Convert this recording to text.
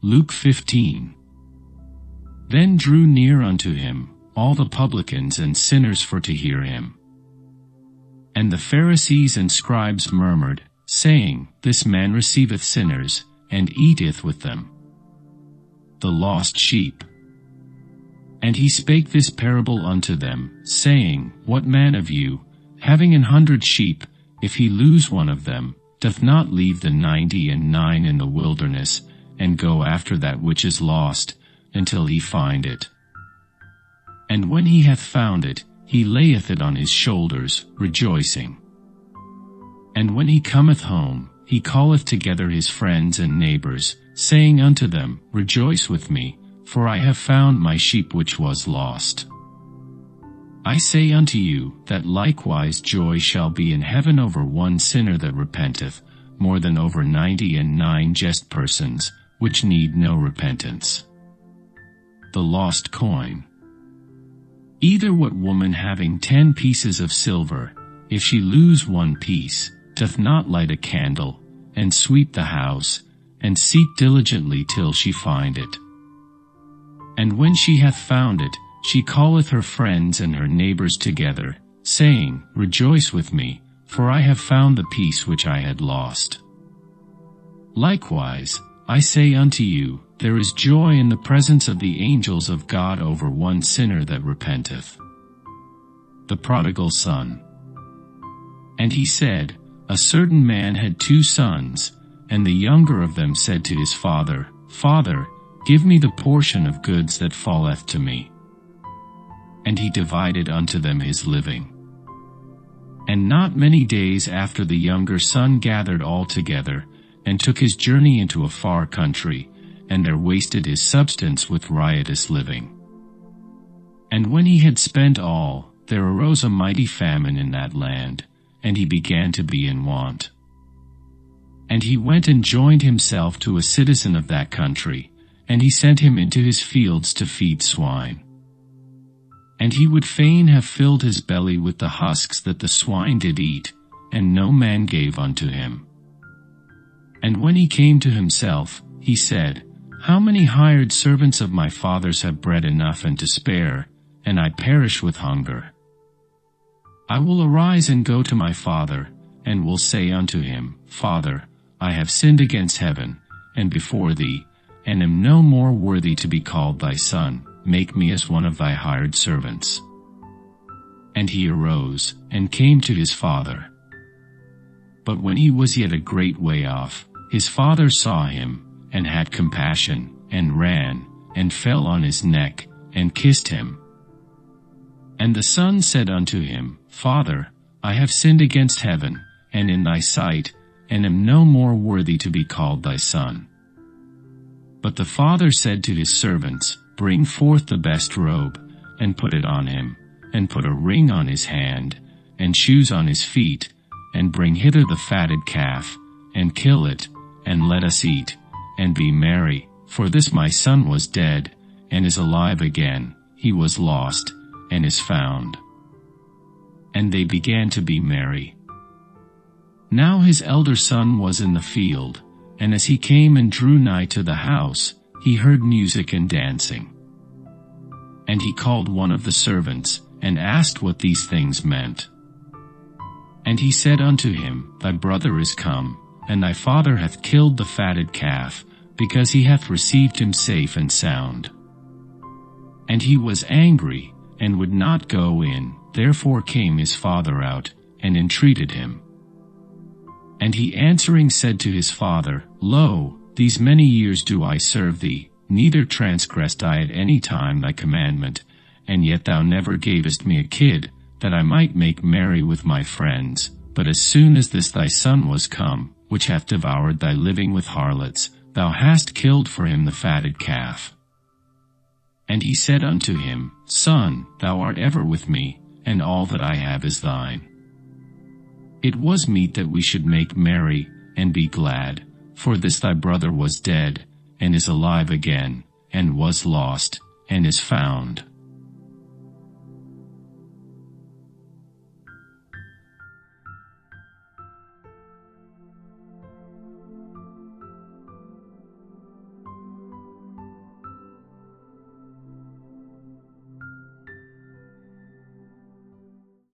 Luke 15. Then drew near unto him all the publicans and sinners for to hear him. And the Pharisees and scribes murmured, saying, This man receiveth sinners, and eateth with them. The lost sheep. And he spake this parable unto them, saying, What man of you, having 100 sheep, if he lose one of them, doth not leave the 99 in the wilderness, and go after that which is lost, until he find it? And when he hath found it, he layeth it on his shoulders, rejoicing. And when he cometh home, he calleth together his friends and neighbors, saying unto them, Rejoice with me, for I have found my sheep which was lost. I say unto you, that likewise joy shall be in heaven over one sinner that repenteth, more than over 99 just persons, which need no repentance. The lost coin. Either what woman having 10 pieces of silver, if she lose one piece, doth not light a candle, and sweep the house, and seek diligently till she find it? And when she hath found it, she calleth her friends and her neighbors together, saying, Rejoice with me, for I have found the piece which I had lost. Likewise, I say unto you, there is joy in the presence of the angels of God over one sinner that repenteth. The Prodigal Son. And he said, A certain man had 2 sons, and the younger of them said to his father, Father, give me the portion of goods that falleth to me. And he divided unto them his living. And not many days after the younger son gathered all together, and took his journey into a far country, and there wasted his substance with riotous living. And when he had spent all, there arose a mighty famine in that land, and he began to be in want. And he went and joined himself to a citizen of that country, and he sent him into his fields to feed swine. And he would fain have filled his belly with the husks that the swine did eat, and no man gave unto him. And when he came to himself, he said, How many hired servants of my father's have bread enough and to spare, and I perish with hunger? I will arise and go to my father, and will say unto him, Father, I have sinned against heaven, and before thee, and am no more worthy to be called thy son. Make me as one of thy hired servants. And he arose, and came to his father. But when he was yet a great way off, his father saw him, and had compassion, and ran, and fell on his neck, and kissed him. And the son said unto him, Father, I have sinned against heaven, and in thy sight, and am no more worthy to be called thy son. But the father said to his servants, Bring forth the best robe, and put it on him, and put a ring on his hand, and shoes on his feet, and bring hither the fatted calf, and kill it, and let us eat, and be merry, for this my son was dead, and is alive again, he was lost, and is found. And they began to be merry. Now his elder son was in the field, and as he came and drew nigh to the house, he heard music and dancing. And he called one of the servants, and asked what these things meant. And he said unto him, Thy brother is come, and thy father hath killed the fatted calf, because he hath received him safe and sound. And he was angry, and would not go in, therefore came his father out, and entreated him. And he answering said to his father, Lo, these many years do I serve thee, neither transgressed I at any time thy commandment, and yet thou never gavest me a kid, that I might make merry with my friends. But as soon as this thy son was come, which hath devoured thy living with harlots, thou hast killed for him the fatted calf. And he said unto him, Son, thou art ever with me, and all that I have is thine. It was meet that we should make merry, and be glad, for this thy brother was dead, and is alive again, and was lost, and is found.